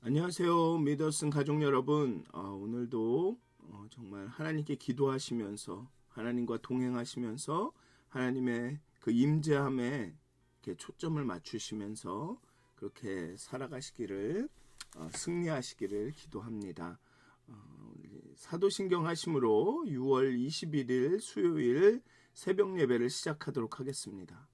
안녕하세요. 믿었은 가족 여러분. 오늘도 정말 하나님께 기도하시면서 하나님과 동행하시면서 하나님의 그 임재함에 이렇게 초점을 맞추시면서 그렇게 살아가시기를 승리하시기를 기도합니다. 사도신경 하심으로 6월 21일 수요일 새벽 예배를 시작하도록 하겠습니다.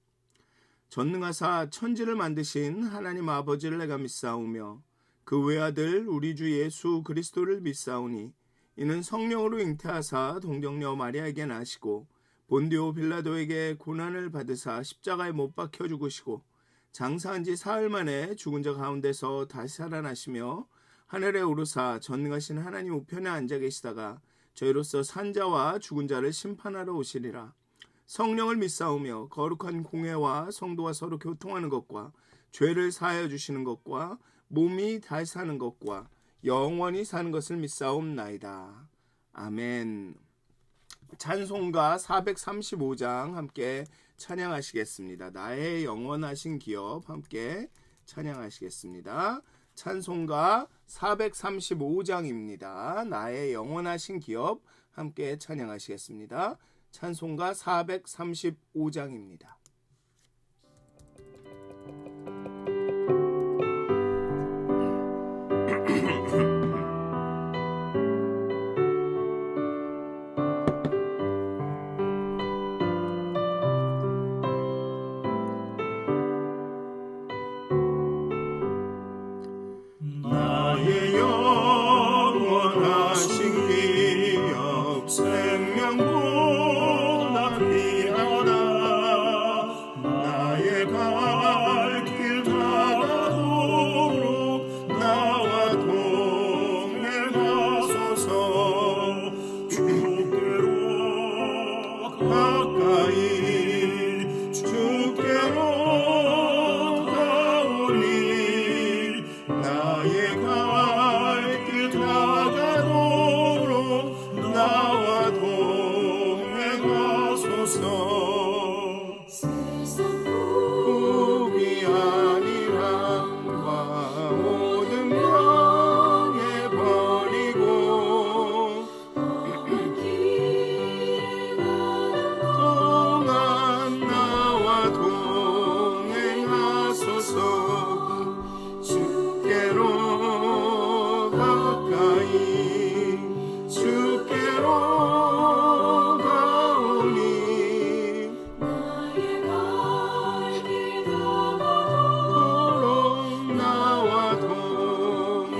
전능하사 천지를 만드신 하나님 아버지를 내가 믿사오며 그 외아들 우리 주 예수 그리스도를 믿사오니 이는 성령으로 잉태하사 동정녀 마리아에게 나시고 본디오 빌라도에게 고난을 받으사 십자가에 못 박혀 죽으시고 장사한 지 사흘 만에 죽은 자 가운데서 다시 살아나시며 하늘에 오르사 전능하신 하나님 우편에 앉아 계시다가 저희로서 산자와 죽은 자를 심판하러 오시리라. 성령을 믿사오며 거룩한 공회와 성도와 서로 교통하는 것과 죄를 사하여 주시는 것과 몸이 다시 사는 것과 영원히 사는 것을 믿사옵나이다. 아멘. 찬송가 435장 함께 찬양하시겠습니다. 나의 영원하신 기업 함께 찬양하시겠습니다. 찬송가 435장입니다. 나의 영원하신 기업 함께 찬양하시겠습니다. 찬송가 435장입니다. 나의 영원하신 기업 생명보다 귀하다. 나의 갈 길 다가도록 나와 동행하소서. 주께로 가까이 주께로 가오니 나의 갈 길 다가도록 나와 동행하소서. 복이 아니라 모든 명예 버리고 동안 나와 동행하소서. 주께로 가까이 주께로 가오니 나의 갈 길 다가도록 나와 동행하소서.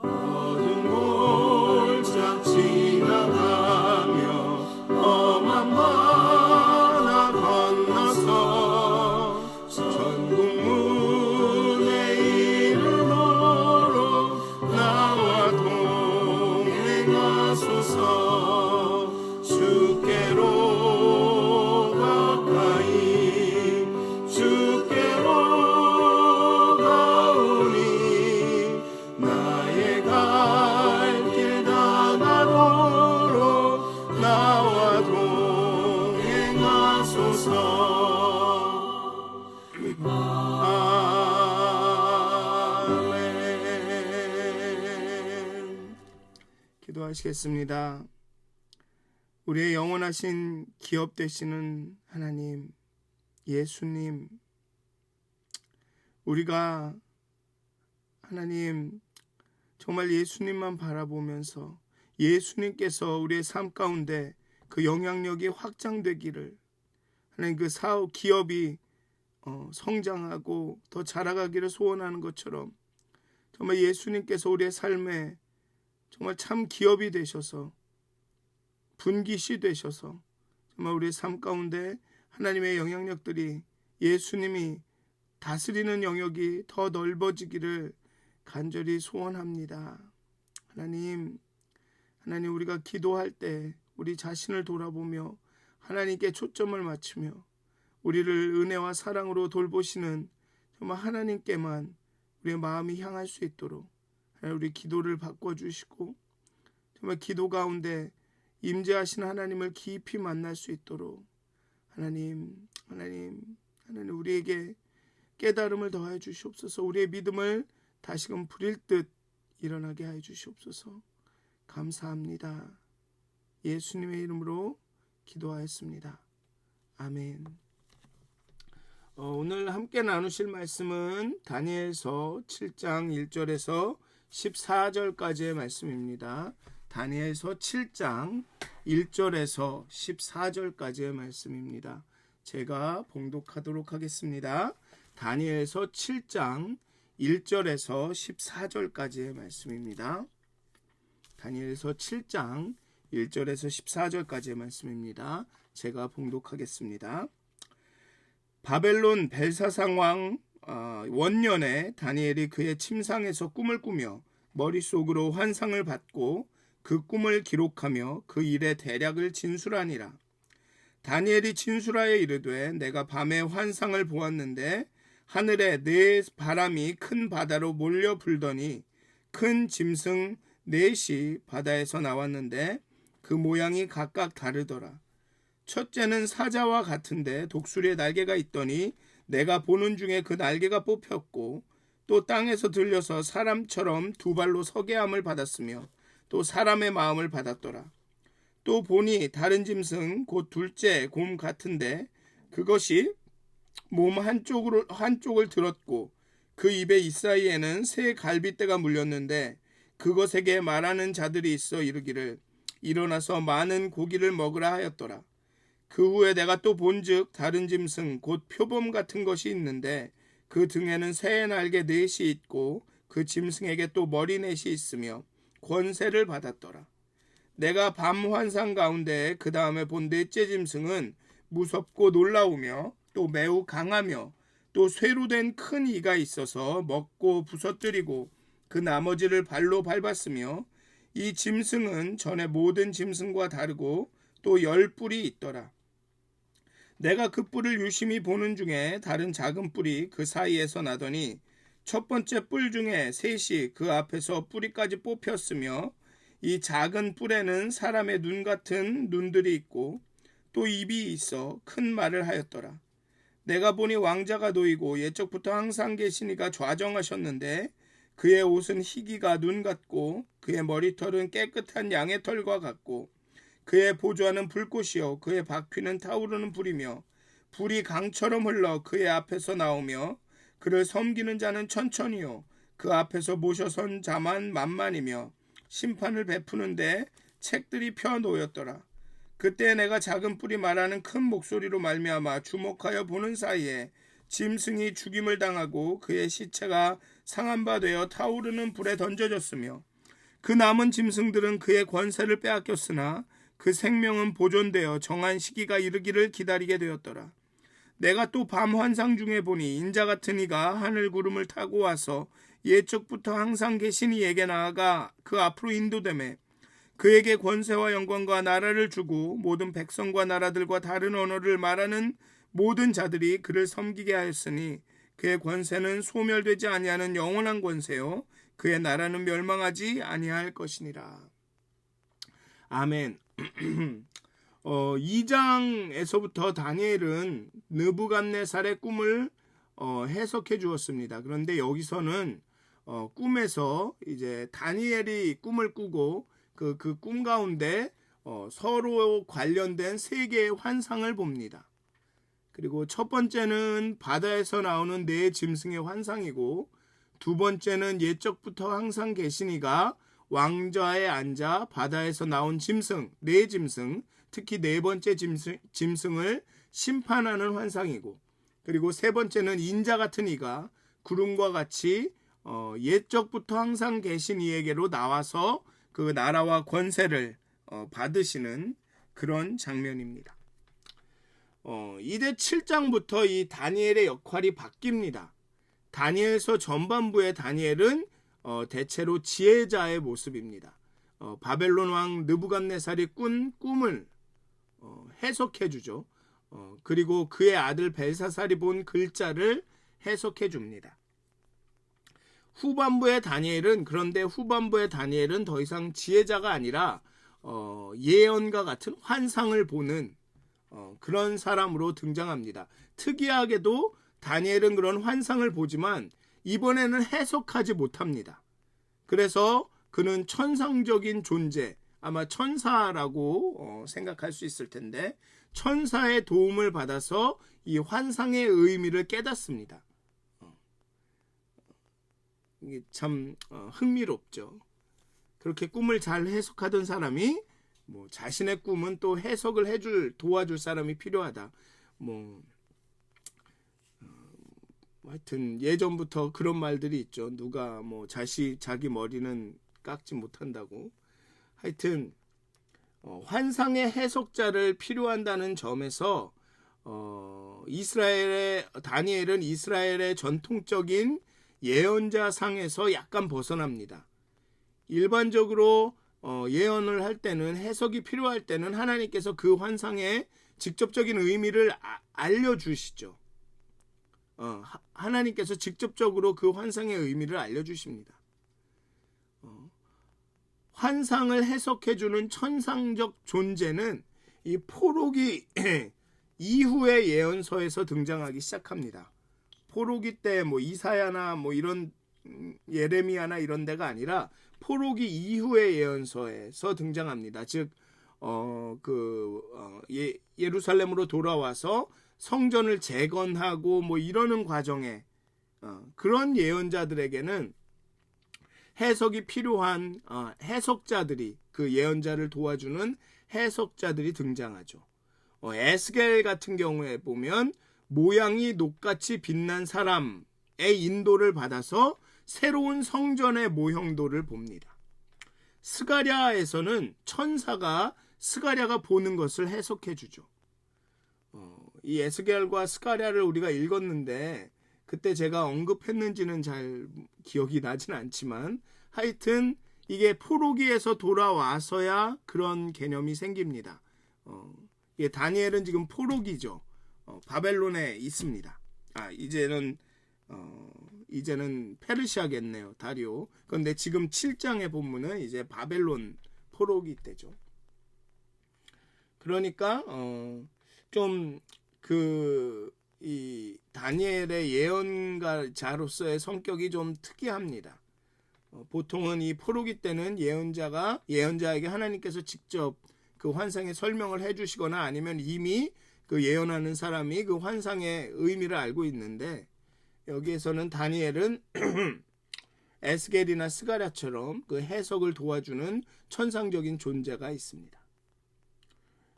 어둠 골짝 지나가며 험한 바다 건너서 전국 문에 이르도록 나와 동행하소서. 주께로 가까이 주께로 가오니 나의 갈 길 다가도록 나와 동행하소서. 아멘. 기도하시겠습니다. 우리의 영원하신 기업 되시는 하나님, 예수님, 우리가 하나님 정말 예수님만 바라보면서 예수님께서 우리의 삶 가운데 그 영향력이 확장되기를, 하나님 그 사업 기업이 성장하고 더 자라가기를 소원하는 것처럼 정말 예수님께서 우리의 삶에 정말 참 기업이 되셔서 분깃이 되셔서 정말 우리의 삶 가운데 하나님의 영향력들이 예수님이 다스리는 영역이 더 넓어지기를 간절히 소원합니다. 하나님 우리가 기도할 때 우리 자신을 돌아보며 하나님께 초점을 맞추며 우리를 은혜와 사랑으로 돌보시는 정말 하나님께만 우리의 마음이 향할 수 있도록 우리 기도를 바꿔주시고 정말 기도 가운데 임재하신 하나님을 깊이 만날 수 있도록 하나님 우리에게 깨달음을 더하여 주시옵소서. 우리의 믿음을 다시금 부릴 듯 일어나게 하여 주시옵소서. 감사합니다. 예수님의 이름으로 기도하였습니다. 아멘. 오늘 함께 나누실 말씀은 다니엘서 7장 1절에서 14절까지의 말씀입니다. 다니엘서 7장 1절에서 14절까지의 말씀입니다. 제가 봉독하도록 하겠습니다. 다니엘서 7장 1절에서 14절까지의 말씀입니다. 다니엘서 7장 1절에서 14절까지의 말씀입니다. 제가 봉독하겠습니다. 바벨론 벨사상 왕 원년에 다니엘이 그의 침상에서 꿈을 꾸며 머릿속으로 환상을 받고 그 꿈을 기록하며 그 일의 대략을 진술하니라. 다니엘이 진술하여 이르되 내가 밤에 환상을 보았는데 하늘에 네 바람이 큰 바다로 몰려 불더니 큰 짐승 넷이 바다에서 나왔는데 그 모양이 각각 다르더라. 첫째는 사자와 같은데 독수리의 날개가 있더니 내가 보는 중에 그 날개가 뽑혔고 또 땅에서 들려서 사람처럼 두 발로 서게 함을 받았으며 또 사람의 마음을 받았더라. 또 보니 다른 짐승 곧 둘째 곰 같은데 그것이 몸 한쪽을 들었고 그 입의 이사이에는 새 갈빗대가 물렸는데 그것에게 말하는 자들이 있어 이르기를 일어나서 많은 고기를 먹으라 하였더라. 그 후에 내가 또 본즉 다른 짐승 곧 표범 같은 것이 있는데 그 등에는 새 날개 넷이 있고 그 짐승에게 또 머리 넷이 있으며 권세를 받았더라. 내가 밤 환상 가운데 그 다음에 본 넷째 짐승은 무섭고 놀라우며 또 매우 강하며 또 쇠로 된 큰 이가 있어서 먹고 부서뜨리고 그 나머지를 발로 밟았으며 이 짐승은 전에 모든 짐승과 다르고 또 10뿔이 있더라. 내가 그 뿔을 유심히 보는 중에 다른 작은 뿔이 그 사이에서 나더니 첫 번째 뿔 중에 셋이 그 앞에서 뿌리까지 뽑혔으며 이 작은 뿔에는 사람의 눈 같은 눈들이 있고 또 입이 있어 큰 말을 하였더라. 내가 보니 왕자가 놓이고 옛적부터 항상 계신 이가 좌정하셨는데 그의 옷은 희기가 눈 같고 그의 머리털은 깨끗한 양의 털과 같고 그의 보좌는 불꽃이요 그의 바퀴는 타오르는 불이며 불이 강처럼 흘러 그의 앞에서 나오며 그를 섬기는 자는 천천히요 그 앞에서 모셔선 자만 만만이며 심판을 베푸는데 책들이 펴 놓였더라. 그때 내가 작은 뿔이 말하는 큰 목소리로 말미암아 주목하여 보는 사이에 짐승이 죽임을 당하고 그의 시체가 상한 바 되어 타오르는 불에 던져졌으며 그 남은 짐승들은 그의 권세를 빼앗겼으나 그 생명은 보존되어 정한 시기가 이르기를 기다리게 되었더라. 내가 또 밤 환상 중에 보니 인자 같은 이가 하늘 구름을 타고 와서 옛적부터 항상 계신 이에게 나아가 그 앞으로 인도되매 그에게 권세와 영광과 나라를 주고 모든 백성과 나라들과 다른 언어를 말하는 모든 자들이 그를 섬기게 하였으니 그의 권세는 소멸되지 아니하는 영원한 권세요 그의 나라는 멸망하지 아니할 것이니라. 아멘. 2장에서부터 다니엘은 느부갓네살의 꿈을 해석해 주었습니다. 그런데 여기서는 꿈에서 이제 다니엘이 꿈을 꾸고 그 꿈 가운데 서로 관련된 세 개의 환상을 봅니다. 그리고 첫 번째는 바다에서 나오는 네 짐승의 환상이고 두 번째는 옛적부터 항상 계신 이가 왕좌에 앉아 바다에서 나온 짐승, 네 짐승, 특히 네 번째 짐승을 심판하는 환상이고 그리고 세 번째는 인자 같은 이가 구름과 같이 옛적부터 항상 계신 이에게로 나와서 그 나라와 권세를 받으시는 그런 장면입니다. 이제 7장부터 이 다니엘의 역할이 바뀝니다. 다니엘서 전반부의 다니엘은 대체로 지혜자의 모습입니다. 바벨론 왕 느부갓네살이 꾼 꿈을 해석해 주죠. 그리고 그의 아들 벨사살이 본 글자를 해석해 줍니다. 그런데 후반부의 다니엘은 더 이상 지혜자가 아니라 예언과 같은 환상을 보는 그런 사람으로 등장합니다. 특이하게도 다니엘은 그런 환상을 보지만 이번에는 해석하지 못합니다. 그래서 그는 천상적인 존재, 아마 천사라고 생각할 수 있을 텐데 천사의 도움을 받아서 이 환상의 의미를 깨닫습니다. 이게 참 흥미롭죠. 그렇게 꿈을 잘 해석하던 사람이 자신의 꿈은 또 해석을 도와줄 사람이 필요하다. 하여튼 예전부터 그런 말들이 있죠. 누가 자기 머리는 깎지 못한다고. 하여튼 환상의 해석자를 필요한다는 점에서 다니엘은 이스라엘의 전통적인 예언자 상에서 약간 벗어납니다. 일반적으로 예언을 할 때는 해석이 필요할 때는 하나님께서 그 환상의 직접적인 의미를 알려주시죠. 하나님께서 직접적으로 그 환상의 의미를 알려주십니다. 환상을 해석해주는 천상적 존재는 이 포로기 이후의 예언서에서 등장하기 시작합니다. 포로기 때 이사야나 이런 예레미야나 이런 데가 아니라 포로기 이후의 예언서에서 등장합니다. 즉 예루살렘으로 돌아와서 성전을 재건하고 이러는 과정에 그런 예언자들에게는 해석이 필요한 해석자들이, 그 예언자를 도와주는 해석자들이 등장하죠. 에스겔 같은 경우에 보면 모양이 녹같이 빛난 사람의 인도를 받아서 새로운 성전의 모형도를 봅니다. 스가랴에서는 천사가 스가랴가 보는 것을 해석해 주죠. 이 에스겔과 스가랴를 우리가 읽었는데 그때 제가 언급했는지는 잘 기억이 나진 않지만 하여튼 이게 포로기에서 돌아와서야 그런 개념이 생깁니다. 다니엘은 지금 포로기죠. 바벨론에 있습니다. 이제는 페르시아겠네요. 다리오. 그런데 지금 7장의 본문은 이제 바벨론 포로기 때죠. 그러니까 이 다니엘의 예언가자로서의 성격이 좀 특이합니다. 보통은 이 포로기 때는 예언자에게 하나님께서 직접 그 환상의 설명을 해주시거나 아니면 이미 그 예언하는 사람이 그 환상의 의미를 알고 있는데 여기에서는 다니엘은 에스겔이나 스가랴처럼 그 해석을 도와주는 천상적인 존재가 있습니다.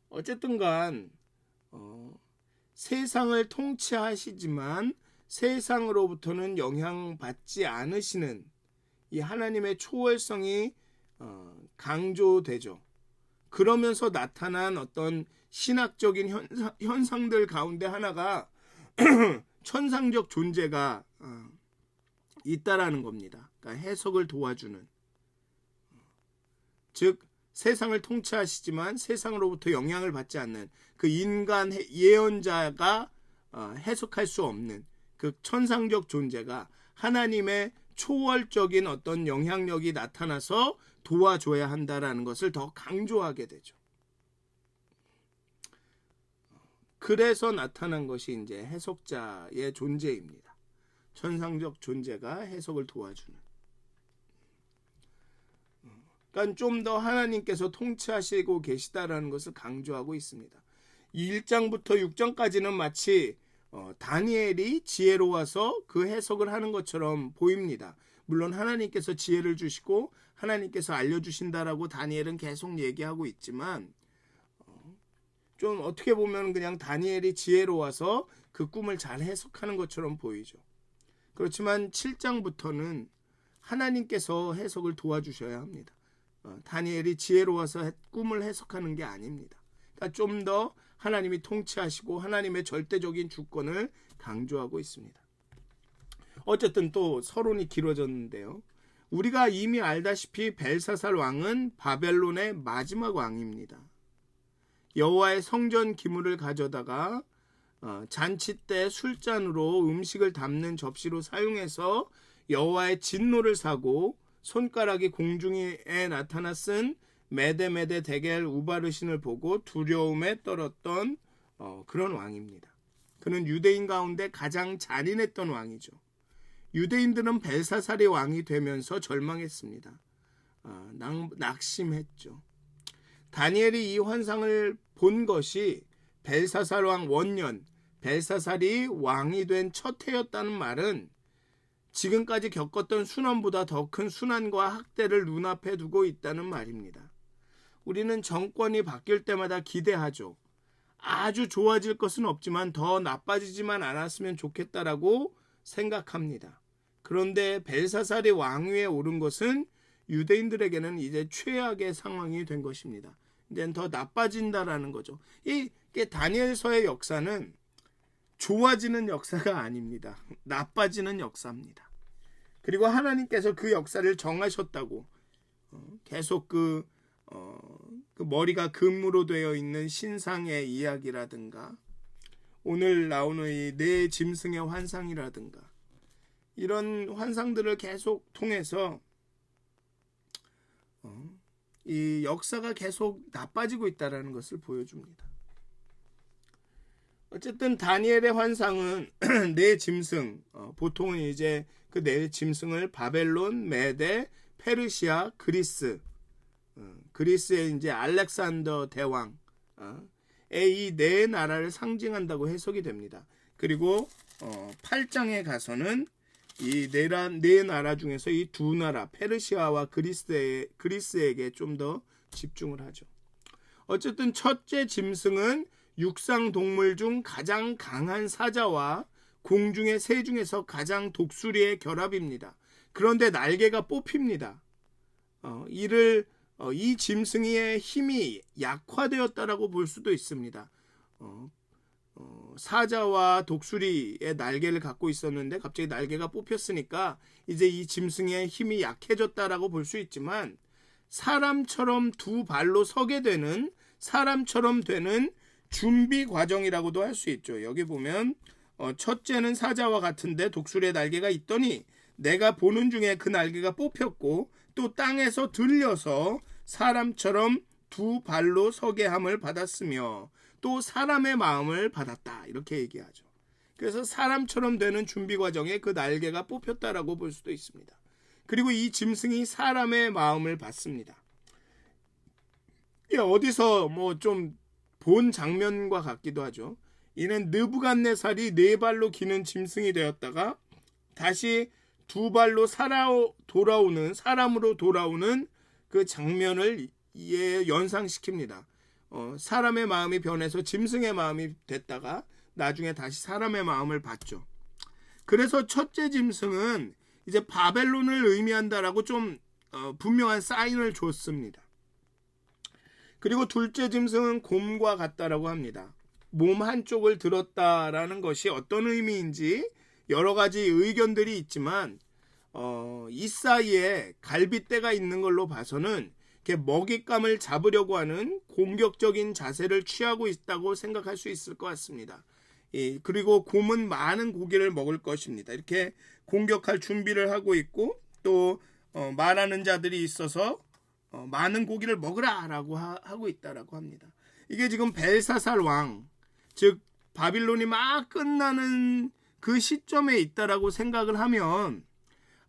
어쨌든 간 세상을 통치하시지만 세상으로부터는 영향받지 않으시는 이 하나님의 초월성이 강조되죠. 그러면서 나타난 어떤 신학적인 현상들 가운데 하나가 천상적 존재가 있다라는 겁니다. 그러니까 해석을 도와주는, 즉 세상을 통치하시지만 세상으로부터 영향을 받지 않는 그 인간 예언자가 해석할 수 없는 그 천상적 존재가 하나님의 초월적인 어떤 영향력이 나타나서 도와줘야 한다라는 것을 더 강조하게 되죠. 그래서 나타난 것이 이제 해석자의 존재입니다. 천상적 존재가 해석을 도와주는. 그러니까 좀 더 하나님께서 통치하시고 계시다라는 것을 강조하고 있습니다. 1장부터 6장까지는 마치 다니엘이 지혜로워서 그 해석을 하는 것처럼 보입니다. 물론 하나님께서 지혜를 주시고 하나님께서 알려주신다라고 다니엘은 계속 얘기하고 있지만 좀 어떻게 보면 그냥 다니엘이 지혜로워서 그 꿈을 잘 해석하는 것처럼 보이죠. 그렇지만 7장부터는 하나님께서 해석을 도와주셔야 합니다. 다니엘이 지혜로워서 꿈을 해석하는 게 아닙니다. 그러니까 좀 더 하나님이 통치하시고 하나님의 절대적인 주권을 강조하고 있습니다. 어쨌든 또 서론이 길어졌는데요. 우리가 이미 알다시피 벨사살 왕은 바벨론의 마지막 왕입니다. 여호와의 성전 기물을 가져다가 잔치 때 술잔으로 음식을 담는 접시로 사용해서 여호와의 진노를 사고 손가락이 공중에 나타나 쓴 메데메데 데겔 우바르신을 보고 두려움에 떨었던 그런 왕입니다. 그는 유대인 가운데 가장 잔인했던 왕이죠. 유대인들은 벨사살이 왕이 되면서 절망했습니다. 낙심했죠. 다니엘이 이 환상을 본 것이 벨사살 왕 원년, 벨사살이 왕이 된 첫 해였다는 말은 지금까지 겪었던 순환보다 더 큰 순환과 학대를 눈앞에 두고 있다는 말입니다. 우리는 정권이 바뀔 때마다 기대하죠. 아주 좋아질 것은 없지만 더 나빠지지만 않았으면 좋겠다라고 생각합니다. 그런데 벨사살이 왕위에 오른 것은 유대인들에게는 이제 최악의 상황이 된 것입니다. 이제는 더 나빠진다라는 거죠. 이게 다니엘서의 역사는 좋아지는 역사가 아닙니다. 나빠지는 역사입니다. 그리고 하나님께서 그 역사를 정하셨다고 계속 그 머리가 금으로 되어 있는 신상의 이야기라든가 오늘 나오는 이 네 짐승의 환상이라든가 이런 환상들을 계속 통해서 이 역사가 계속 나빠지고 있다는 것을 보여줍니다. 어쨌든 다니엘의 환상은 네 짐승, 보통은 이제 그 네 짐승을 바벨론, 메데, 페르시아, 그리스의 이제 알렉산더 대왕 이 네 나라를 상징한다고 해석이 됩니다. 그리고 8장에 가서는 이 네 나라 중에서 이 두 나라 페르시아와 그리스에게 좀 더 집중을 하죠. 어쨌든 첫째 짐승은 육상 동물 중 가장 강한 사자와 공중의 새 중에서 가장 독수리의 결합입니다. 그런데 날개가 뽑힙니다. 이 짐승의 힘이 약화되었다라고 볼 수도 있습니다. 사자와 독수리의 날개를 갖고 있었는데 갑자기 날개가 뽑혔으니까 이제 이 짐승의 힘이 약해졌다라고 볼 수 있지만 사람처럼 두 발로 서게 되는 사람처럼 되는 준비 과정이라고도 할 수 있죠. 여기 보면 첫째는 사자와 같은데 독수리의 날개가 있더니 내가 보는 중에 그 날개가 뽑혔고 또 땅에서 들려서 사람처럼 두 발로 서게 함을 받았으며 또 사람의 마음을 받았다 이렇게 얘기하죠. 그래서 사람처럼 되는 준비 과정에 그 날개가 뽑혔다라고 볼 수도 있습니다. 그리고 이 짐승이 사람의 마음을 받습니다. 어디서 뭐 좀 본 장면과 같기도 하죠. 이는 느부갓네살이 네 발로 기는 짐승이 되었다가 다시 두 발로 사람으로 돌아오는 그 장면을 연상시킵니다. 사람의 마음이 변해서 짐승의 마음이 됐다가 나중에 다시 사람의 마음을 받죠. 그래서 첫째 짐승은 이제 바벨론을 의미한다라고 좀 분명한 사인을 줬습니다. 그리고 둘째 짐승은 곰과 같다라고 합니다. 몸 한쪽을 들었다라는 것이 어떤 의미인지 여러 가지 의견들이 있지만 이 사이에 갈빗대가 있는 걸로 봐서는 이렇게 먹잇감을 잡으려고 하는 공격적인 자세를 취하고 있다고 생각할 수 있을 것 같습니다. 그리고 곰은 많은 고기를 먹을 것입니다. 이렇게 공격할 준비를 하고 있고 또 말하는 자들이 있어서 많은 고기를 먹으라라고 하고 있다라고 합니다. 이게 지금 벨사살 왕, 즉 바빌론이 막 끝나는 그 시점에 있다라고 생각을 하면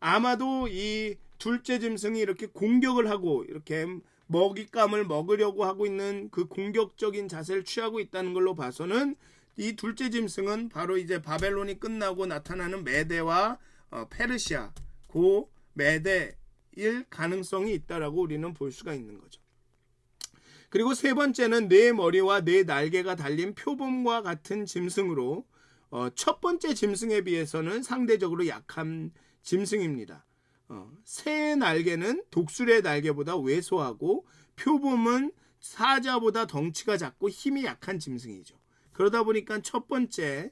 아마도 이 둘째 짐승이 이렇게 공격을 하고 이렇게 먹잇감을 먹으려고 하고 있는 그 공격적인 자세를 취하고 있다는 걸로 봐서는 이 둘째 짐승은 바로 이제 바벨론이 끝나고 나타나는 메데와 페르시아, 고 메데일 가능성이 있다라고 우리는 볼 수가 있는 거죠. 그리고 세 번째는 네 머리와 네 날개가 달린 표범과 같은 짐승으로 첫 번째 짐승에 비해서는 상대적으로 약한 짐승입니다. 새의 날개는 독수리의 날개보다 왜소하고 표범은 사자보다 덩치가 작고 힘이 약한 짐승이죠. 그러다 보니까 첫 번째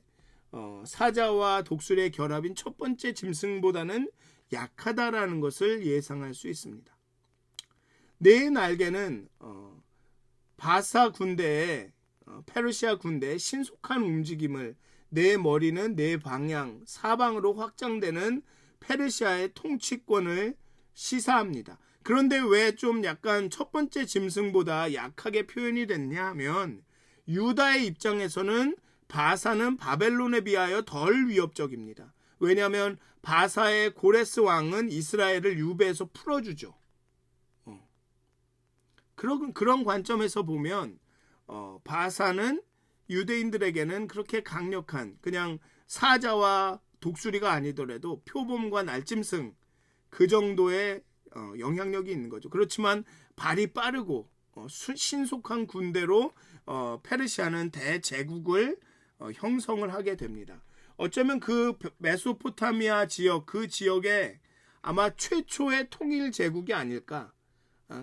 사자와 독수리의 결합인 첫 번째 짐승보다는 약하다라는 것을 예상할 수 있습니다. 네 날개는 바사 군대의 페르시아 군대의 신속한 움직임을, 내 머리는 네 방향 사방으로 확장되는 페르시아의 통치권을 시사합니다. 그런데 왜 좀 약간 첫 번째 짐승보다 약하게 표현이 됐냐 하면, 유다의 입장에서는 바사는 바벨론에 비하여 덜 위협적입니다. 왜냐하면 바사의 고레스 왕은 이스라엘을 유배해서 풀어주죠. 그런 관점에서 보면 바사는 유대인들에게는 그렇게 강력한, 그냥 사자와 독수리가 아니더라도 표범과 날짐승 그 정도의 영향력이 있는 거죠. 그렇지만 발이 빠르고 신속한 군대로 페르시아는 대제국을 형성을 하게 됩니다. 어쩌면 그 메소포타미아 지역, 그 지역에 아마 최초의 통일 제국이 아닐까,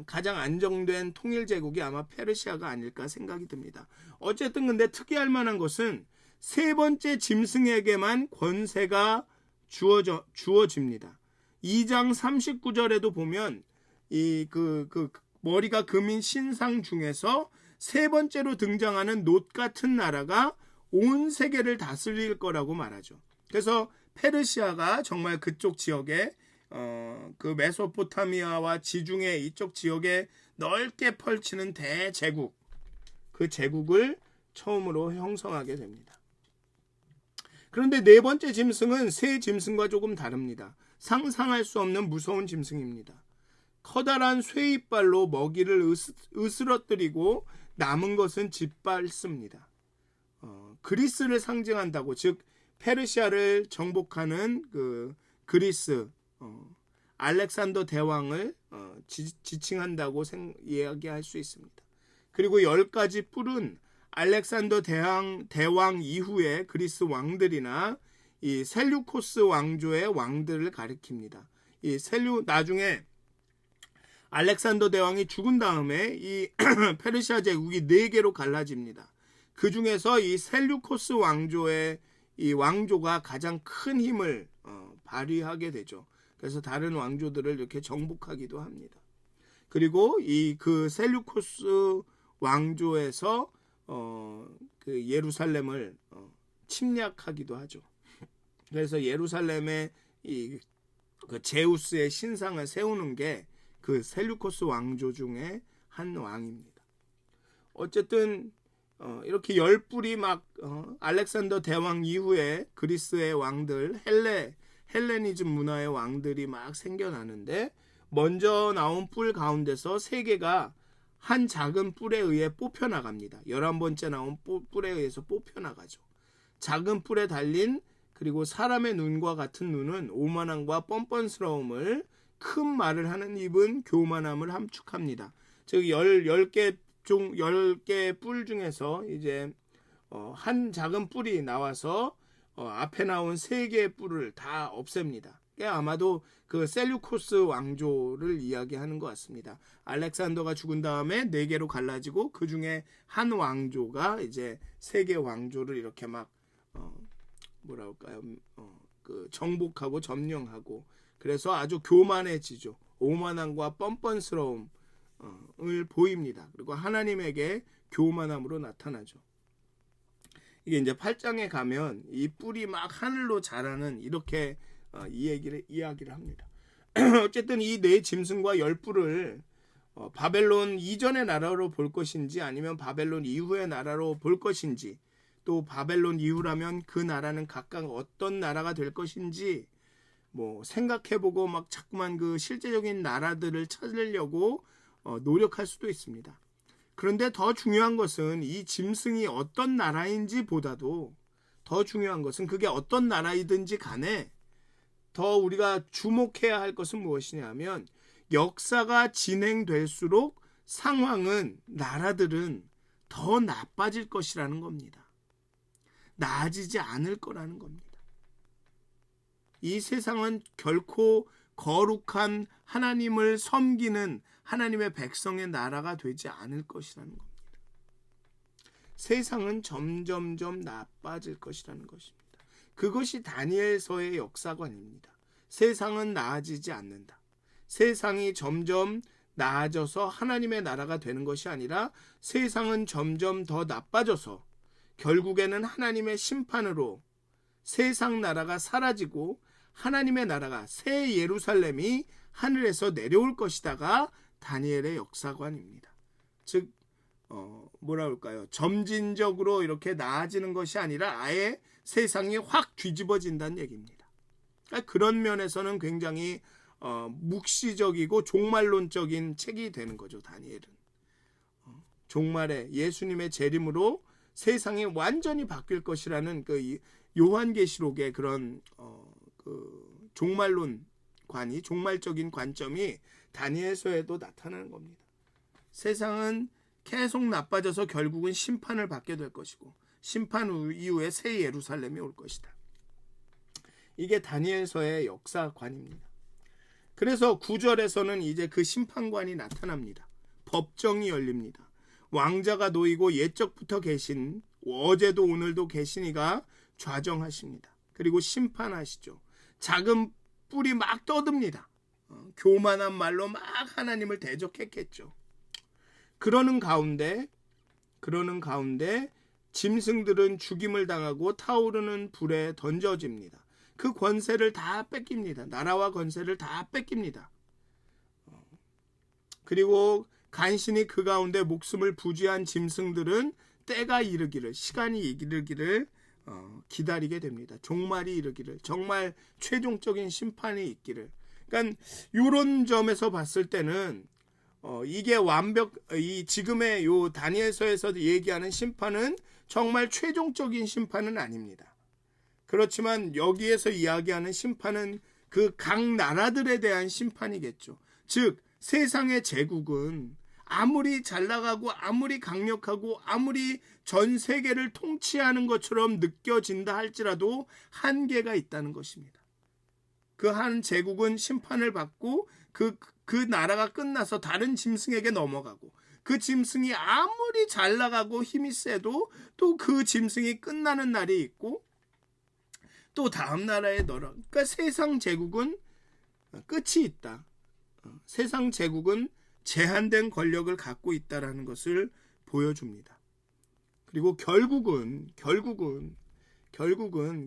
가장 안정된 통일 제국이 아마 페르시아가 아닐까 생각이 듭니다. 어쨌든 근데 특이할 만한 것은 세 번째 짐승에게만 권세가 주어집니다. 2장 39절에도 보면 그 머리가 금인 신상 중에서 세 번째로 등장하는 놋 같은 나라가 온 세계를 다스릴 거라고 말하죠. 그래서 페르시아가 정말 그쪽 지역에 그 메소포타미아와 지중해 이쪽 지역에 넓게 펼치는 대제국, 그 제국을 처음으로 형성하게 됩니다. 그런데 네 번째 짐승은 세 짐승과 조금 다릅니다. 상상할 수 없는 무서운 짐승입니다. 커다란 쇠이빨로 먹이를 으스러뜨리고 남은 것은 짓밟습니다. 그리스를 상징한다고, 즉 페르시아를 정복하는 그 그리스, 알렉산더 대왕을 지칭한다고 이야기할 수 있습니다. 그리고 10가지 뿔은 알렉산더 대왕 이후에 그리스 왕들이나 이 셀류코스 왕조의 왕들을 가리킵니다. 이 나중에 알렉산더 대왕이 죽은 다음에 이 페르시아 제국이 4개로 갈라집니다. 그 중에서 이 셀류코스 왕조의 이 왕조가 가장 큰 힘을 발휘하게 되죠. 그래서 다른 왕조들을 이렇게 정복하기도 합니다. 그리고 그 셀류코스 왕조에서 그 예루살렘을 침략하기도 하죠. 그래서 예루살렘에 그 제우스의 신상을 세우는 게 그 셀류코스 왕조 중에 한 왕입니다. 어쨌든 이렇게 10뿔이 막 알렉산더 대왕 이후에 그리스의 왕들, 헬레니즘 문화의 왕들이 막 생겨나는데, 먼저 나온 뿔 가운데서 3개가 한 작은 뿔에 의해 뽑혀나갑니다. 11번째 나온 뿔에 의해서 뽑혀나가죠. 작은 뿔에 달린, 그리고 사람의 눈과 같은 눈은 오만함과 뻔뻔스러움을, 큰 말을 하는 입은 교만함을 함축합니다. 즉 10개 뿔 중에서 이제 한 작은 뿔이 나와서 앞에 나온 3개의 뿔을 다 없앱니다. 아마도 그 셀류코스 왕조를 이야기하는 것 같습니다. 알렉산더가 죽은 다음에 4개로 갈라지고 그 중에 한 왕조가 이제 3개 왕조를 이렇게 막 그 정복하고 점령하고, 그래서 아주 교만해지죠. 오만함과 뻔뻔스러움을 보입니다. 그리고 하나님에게 교만함으로 나타나죠. 이게 이제 8장에 가면 이 뿔이 막 하늘로 자라는, 이렇게 이야기를 합니다. 어쨌든 이 4 짐승과 10뿔을 바벨론 이전의 나라로 볼 것인지 아니면 바벨론 이후의 나라로 볼 것인지, 또 바벨론 이후라면 그 나라는 각각 어떤 나라가 될 것인지 생각해보고 막 자꾸만 그 실제적인 나라들을 찾으려고 노력할 수도 있습니다. 그런데 더 중요한 것은 이 짐승이 어떤 나라인지 보다도 더 중요한 것은 그게 어떤 나라이든지 간에 더 우리가 주목해야 할 것은 무엇이냐 하면, 역사가 진행될수록 상황은, 나라들은 더 나빠질 것이라는 겁니다. 나아지지 않을 거라는 겁니다. 이 세상은 결코 거룩한 하나님을 섬기는 하나님의 백성의 나라가 되지 않을 것이라는 겁니다. 세상은 점점점 나빠질 것이라는 것입니다. 그것이 다니엘서의 역사관입니다. 세상은 나아지지 않는다. 세상이 점점 나아져서 하나님의 나라가 되는 것이 아니라 세상은 점점 더 나빠져서 결국에는 하나님의 심판으로 세상 나라가 사라지고 하나님의 나라가 새 예루살렘이 하늘에서 내려올 것이다가 다니엘의 역사관입니다. 즉 뭐라 그럴까요? 점진적으로 이렇게 나아지는 것이 아니라 아예 세상이 확 뒤집어진다는 얘기입니다. 그러니까 그런 면에서는 굉장히 묵시적이고 종말론적인 책이 되는 거죠. 다니엘은 종말에 예수님의 재림으로 세상이 완전히 바뀔 것이라는 그 요한계시록의 그런 그 종말론관이 종말적인 관점이 다니엘서에도 나타나는 겁니다. 세상은 계속 나빠져서 결국은 심판을 받게 될 것이고 심판 이후에 새 예루살렘이 올 것이다. 이게 다니엘서의 역사관입니다. 그래서 9절에서는 이제 그 심판관이 나타납니다. 법정이 열립니다. 왕자가 놓이고 옛적부터 계신 어제도 오늘도 계시니가 좌정하십니다. 그리고 심판하시죠. 작은 뿔이 막 떠듭니다. 교만한 말로 막 하나님을 대적했겠죠. 그러는 가운데 짐승들은 죽임을 당하고 타오르는 불에 던져집니다. 그 권세를 다 뺏깁니다. 나라와 권세를 다 뺏깁니다. 그리고 간신히 그 가운데 목숨을 부지한 짐승들은 때가 이르기를, 시간이 이르기를 기다리게 됩니다. 종말이 이르기를, 정말 최종적인 심판이 있기를. 그러니까 이런 점에서 봤을 때는 이게 이 지금의 요 다니엘서에서 얘기하는 심판은 정말 최종적인 심판은 아닙니다. 그렇지만 여기에서 이야기하는 심판은 그 각 나라들에 대한 심판이겠죠. 즉 세상의 제국은 아무리 잘 나가고 아무리 강력하고 아무리 전 세계를 통치하는 것처럼 느껴진다 할지라도 한계가 있다는 것입니다. 그 한 제국은 심판을 받고 그 나라가 끝나서 다른 짐승에게 넘어가고 그 짐승이 아무리 잘 나가고 힘이 세도 또 그 짐승이 끝나는 날이 있고 또 다음 나라에 넣어. 그러니까 세상 제국은 끝이 있다. 세상 제국은 제한된 권력을 갖고 있다라는 것을 보여줍니다. 그리고 결국은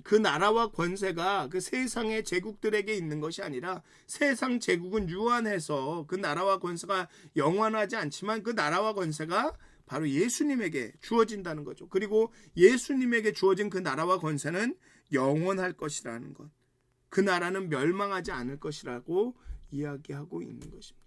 그 나라와 권세가 그 세상의 제국들에게 있는 것이 아니라 세상 제국은 유한해서 그 나라와 권세가 영원하지 않지만 그 나라와 권세가 바로 예수님에게 주어진다는 거죠. 그리고 예수님에게 주어진 그 나라와 권세는 영원할 것이라는 것. 그 나라는 멸망하지 않을 것이라고 이야기하고 있는 것입니다.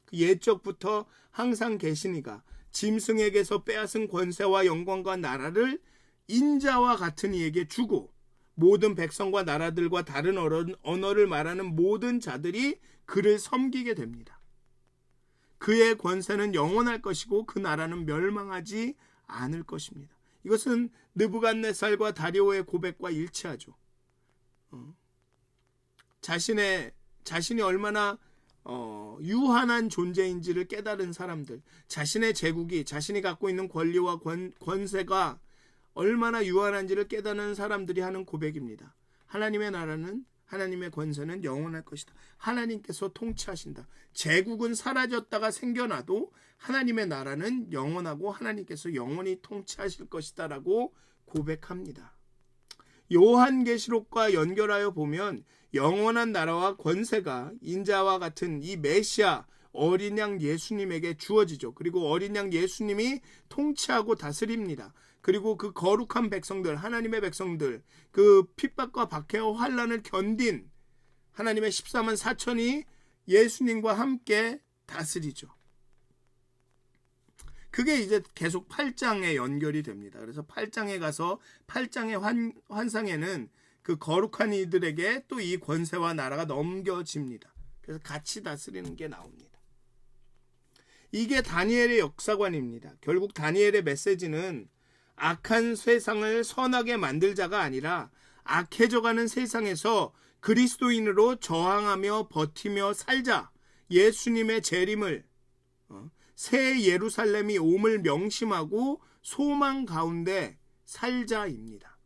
그 옛적부터 항상 계시니가 짐승에게서 빼앗은 권세와 영광과 나라를 인자와 같은 이에게 주고 모든 백성과 나라들과 다른 언어를 말하는 모든 자들이 그를 섬기게 됩니다. 그의 권세는 영원할 것이고 그 나라는 멸망하지 않을 것입니다. 이것은 느부갓네살과 다리오의 고백과 일치하죠. 자신이 얼마나 유한한 존재인지를 깨달은 사람들, 자신의 제국이, 자신이 갖고 있는 권리와 권세가 얼마나 유한한지를 깨닫는 사람들이 하는 고백입니다. 하나님의 나라는, 하나님의 권세는 영원할 것이다. 하나님께서 통치하신다. 제국은 사라졌다가 생겨나도 하나님의 나라는 영원하고 하나님께서 영원히 통치하실 것이다 라고 고백합니다. 요한계시록과 연결하여 보면 영원한 나라와 권세가 인자와 같은 이 메시아 어린 양 예수님에게 주어지죠. 그리고 어린 양 예수님이 통치하고 다스립니다. 그리고 그 거룩한 백성들, 하나님의 백성들, 그 핍박과 박해와 환난을 견딘 하나님의 14만 4천이 예수님과 함께 다스리죠. 그게 이제 계속 8장에 연결이 됩니다. 그래서 8장에 가서 8장의 환상에는 그 거룩한 이들에게 또 이 권세와 나라가 넘겨집니다. 그래서 같이 다스리는 게 나옵니다. 이게 다니엘의 역사관입니다. 결국 다니엘의 메시지는 악한 세상을 선하게 만들 자가 아니라 악해져가는 세상에서 그리스도인으로 저항하며 버티며 살자. 예수님의 재림을 새 예루살렘이 옴을 명심하고 소망 가운데 살자입니다.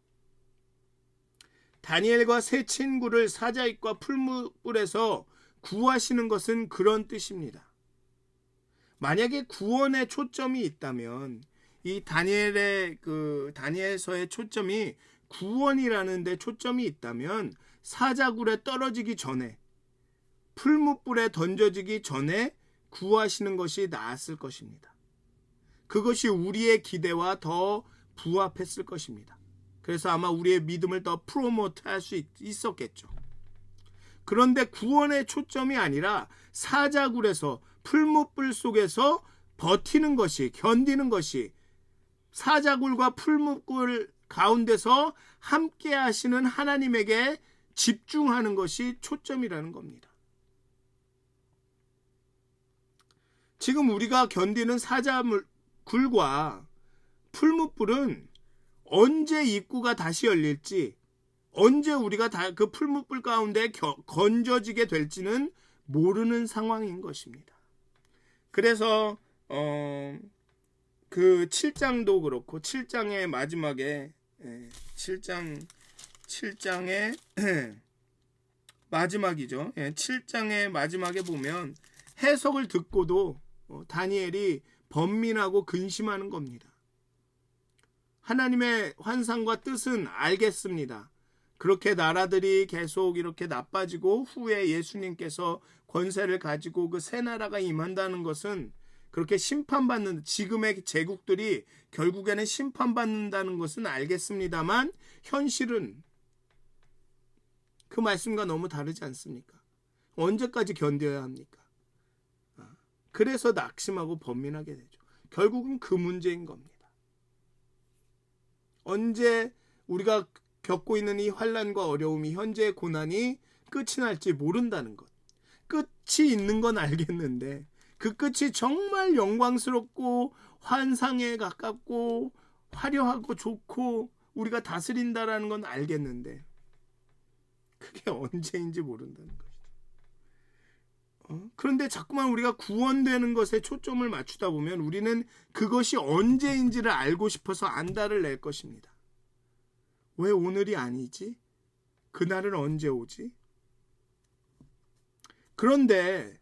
다니엘과 세 친구를 사자잇과 풀무불에서 구하시는 것은 그런 뜻입니다. 만약에 구원에 초점이 있다면 이 다니엘서의 초점이 구원이라는 데 초점이 있다면 사자굴에 떨어지기 전에, 풀무불에 던져지기 전에 구하시는 것이 나았을 것입니다. 그것이 우리의 기대와 더 부합했을 것입니다. 그래서 아마 우리의 믿음을 더 프로모트할 수 있었겠죠. 그런데 구원의 초점이 아니라 사자굴에서, 풀무불 속에서 버티는 것이, 견디는 것이, 사자굴과 풀무불 가운데서 함께 하시는 하나님에게 집중하는 것이 초점이라는 겁니다. 지금 우리가 견디는 사자굴과 풀무불은 언제 입구가 다시 열릴지, 언제 우리가 그 풀무불 가운데 건져지게 될지는 모르는 상황인 것입니다. 그래서 그 7장도 그렇고 7장의 마지막에 7장의 마지막이죠. 7장의 마지막에 보면 해석을 듣고도 다니엘이 번민하고 근심하는 겁니다. 하나님의 환상과 뜻은 알겠습니다. 그렇게 나라들이 계속 이렇게 나빠지고 후에 예수님께서 권세를 가지고 그 새 나라가 임한다는 것은, 그렇게 심판받는, 지금의 제국들이 결국에는 심판받는다는 것은 알겠습니다만 현실은 그 말씀과 너무 다르지 않습니까? 언제까지 견뎌야 합니까? 그래서 낙심하고 번민하게 되죠. 결국은 그 문제인 겁니다. 언제 우리가 겪고 있는 이 환난과 어려움이, 현재의 고난이 끝이 날지 모른다는 것. 끝이 있는 건 알겠는데 그 끝이 정말 영광스럽고 환상에 가깝고 화려하고 좋고 우리가 다스린다라는 건 알겠는데 그게 언제인지 모른다는 것이죠. 그런데 자꾸만 우리가 구원되는 것에 초점을 맞추다 보면 우리는 그것이 언제인지를 알고 싶어서 안달을 낼 것입니다. 왜 오늘이 아니지? 그날은 언제 오지? 그런데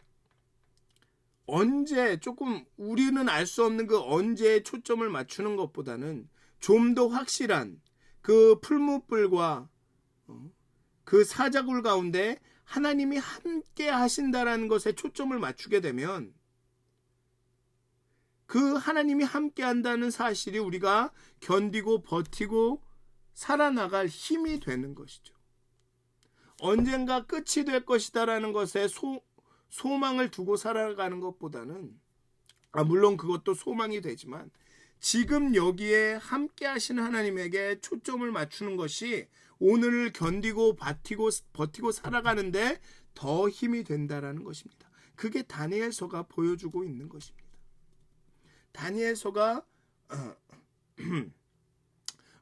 언제, 조금 우리는 알 수 없는 그 언제에 초점을 맞추는 것보다는 좀 더 확실한 그 풀무불과 그 사자굴 가운데 하나님이 함께 하신다라는 것에 초점을 맞추게 되면 그 하나님이 함께 한다는 사실이 우리가 견디고 버티고 살아나갈 힘이 되는 것이죠. 언젠가 끝이 될 것이다라는 것에 소망을 두고 살아가는 것보다는, 물론 그것도 소망이 되지만 지금 여기에 함께 하시는 하나님에게 초점을 맞추는 것이 오늘을 견디고 버티고 살아가는데 더 힘이 된다라는 것입니다. 그게 다니엘서가 보여주고 있는 것입니다. 다니엘서가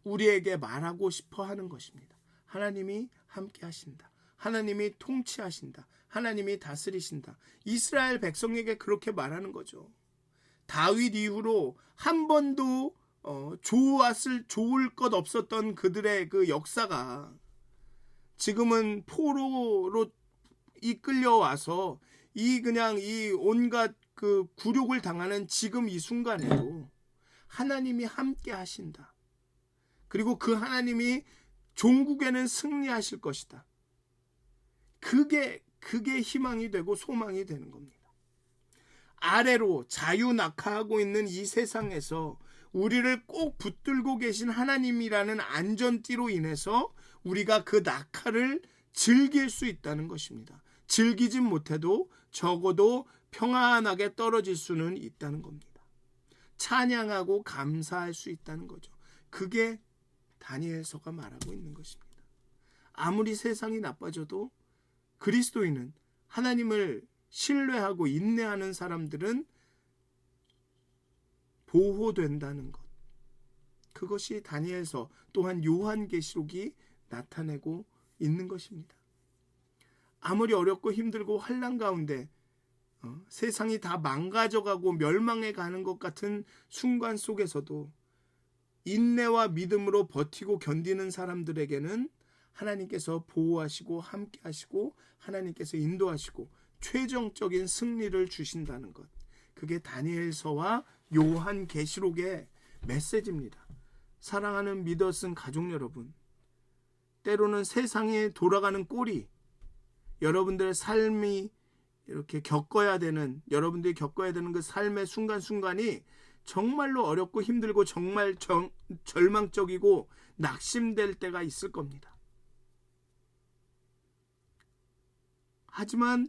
우리에게 말하고 싶어 하는 것입니다. 하나님이 함께 하신다. 하나님이 통치하신다. 하나님이 다스리신다. 이스라엘 백성에게 그렇게 말하는 거죠. 다윗 이후로 한 번도 좋을 것 없었던 그들의 그 역사가 지금은 포로로 이끌려와서 이 온갖 그 굴욕을 당하는 지금 이 순간에도 하나님이 함께 하신다. 그리고 그 하나님이 종국에는 승리하실 것이다. 그게 희망이 되고 소망이 되는 겁니다. 아래로 자유낙하하고 있는 이 세상에서 우리를 꼭 붙들고 계신 하나님이라는 안전띠로 인해서 우리가 그 낙하를 즐길 수 있다는 것입니다. 즐기진 못해도 적어도 평안하게 떨어질 수는 있다는 겁니다. 찬양하고 감사할 수 있다는 거죠. 그게 다니엘서가 말하고 있는 것입니다. 아무리 세상이 나빠져도 그리스도인은, 하나님을 신뢰하고 인내하는 사람들은 보호된다는 것. 그것이 다니엘서 또한 요한계시록이 나타내고 있는 것입니다. 아무리 어렵고 힘들고 환난 가운데 세상이 다 망가져가고 멸망해 가는 것 같은 순간 속에서도 인내와 믿음으로 버티고 견디는 사람들에게는 하나님께서 보호하시고 함께 하시고 하나님께서 인도하시고 최종적인 승리를 주신다는 것. 그게 다니엘서와 요한계시록의 메시지입니다. 사랑하는 믿어 쓴 가족 여러분, 때로는 세상에 돌아가는 꼴이 여러분들의 삶이 이렇게 여러분들이 겪어야 되는 그 삶의 순간순간이 정말로 어렵고 힘들고 정말 절망적이고 낙심될 때가 있을 겁니다. 하지만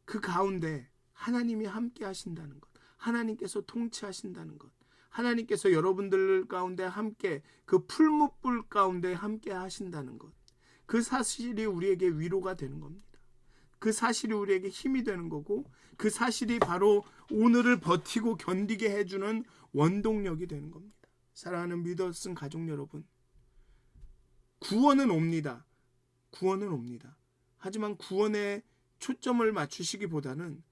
그 가운데 하나님이 함께 하신다는 것, 하나님께서 통치하신다는 것, 하나님께서 여러분들 가운데 함께 그 풀무불 가운데 함께 하신다는 것, 그 사실이 우리에게 위로가 되는 겁니다. 그 사실이 우리에게 힘이 되는 거고, 그 사실이 바로 오늘을 버티고 견디게 해주는 원동력이 되는 겁니다. 사랑하는 믿어 쓴 가족 여러분, 구원은 옵니다. 하지만 구원에 초점을 맞추시기보다는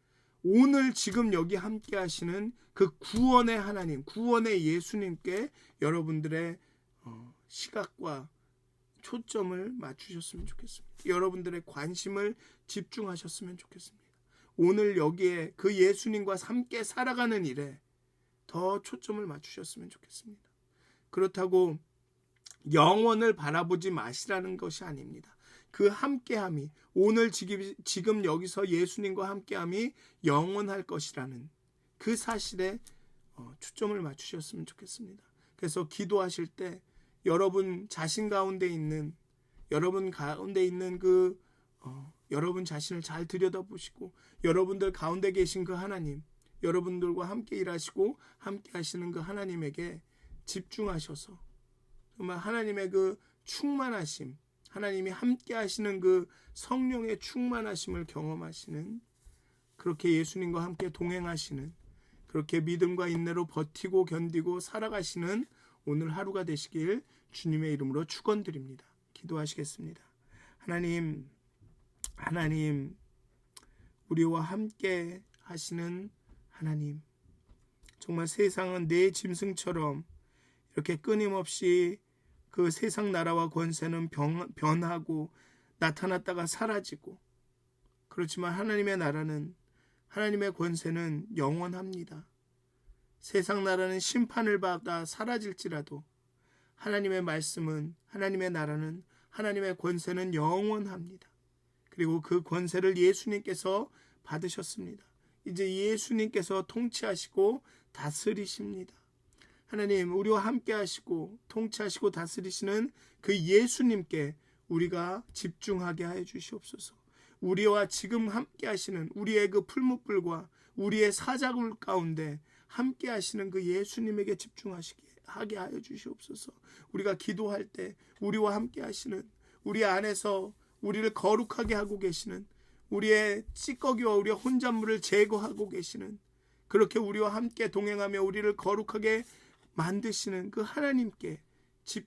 오늘 지금 여기 함께 하시는 그 구원의 하나님, 구원의 예수님께 여러분들의 시각과 초점을 맞추셨으면 좋겠습니다. 여러분들의 관심을 집중하셨으면 좋겠습니다. 오늘 여기에 그 예수님과 함께 살아가는 일에 더 초점을 맞추셨으면 좋겠습니다. 그렇다고 영원을 바라보지 마시라는 것이 아닙니다. 그 함께함이, 오늘 지금 여기서 예수님과 함께함이 영원할 것이라는 그 사실에 초점을 맞추셨으면 좋겠습니다. 그래서 기도하실 때 여러분 자신 가운데 있는 여러분 자신을 잘 들여다보시고, 여러분들 가운데 계신 그 하나님, 여러분들과 함께 일하시고 함께 하시는 그 하나님에게 집중하셔서 정말 하나님의 그 충만하심, 하나님이 함께 하시는 그 성령의 충만하심을 경험하시는, 그렇게 예수님과 함께 동행하시는, 그렇게 믿음과 인내로 버티고 견디고 살아가시는 오늘 하루가 되시길 주님의 이름으로 축원드립니다. 기도하시겠습니다. 하나님, 우리와 함께 하시는 하나님, 정말 세상은 내 짐승처럼 이렇게 끊임없이 그 세상 나라와 권세는 변하고 나타났다가 사라지고, 그렇지만 하나님의 나라는, 하나님의 권세는 영원합니다. 세상 나라는 심판을 받아 사라질지라도 하나님의 말씀은, 하나님의 나라는, 하나님의 권세는 영원합니다. 그리고 그 권세를 예수님께서 받으셨습니다. 이제 예수님께서 통치하시고 다스리십니다. 하나님, 우리와 함께 하시고 통치하시고 다스리시는 그 예수님께 우리가 집중하게 하여 주시옵소서. 우리와 지금 함께 하시는 우리의 그 풀무불과 우리의 사자굴 가운데 함께 하시는 그 예수님에게 집중하게 하여 주시옵소서. 우리가 기도할 때 우리와 함께 하시는, 우리 안에서 우리를 거룩하게 하고 계시는, 우리의 찌꺼기와 우리의 혼잣물을 제거하고 계시는, 그렇게 우리와 함께 동행하며 우리를 거룩하게 만드시는 그 하나님께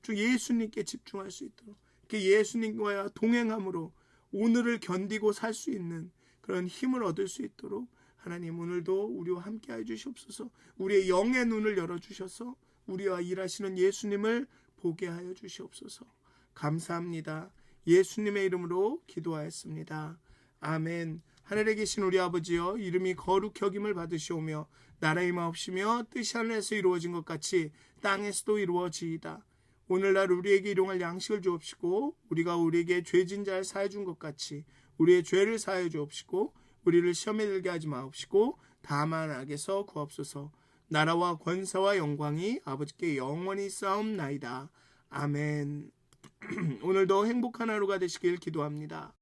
예수님께 집중할 수 있도록, 그 예수님과 동행함으로 오늘을 견디고 살 수 있는 그런 힘을 얻을 수 있도록 하나님, 오늘도 우리와 함께 해 주시옵소서. 우리의 영의 눈을 열어주셔서 우리와 일하시는 예수님을 보게 하여 주시옵소서. 감사합니다. 예수님의 이름으로 기도하였습니다. 아멘. 하늘에 계신 우리 아버지여, 이름이 거룩히 여김을 받으시오며 나라의 마옵시며 뜻이 하늘에서 이루어진 것 같이 땅에서도 이루어지이다. 오늘날 우리에게 일용할 양식을 주옵시고, 우리가 우리에게 죄진 자를 사해 준 것 같이 우리의 죄를 사해 주옵시고, 우리를 시험에 들게 하지 마옵시고 다만 악에서 구하옵소서. 나라와 권세와 영광이 아버지께 영원히 싸움나이다. 아멘. 오늘도 행복한 하루가 되시길 기도합니다.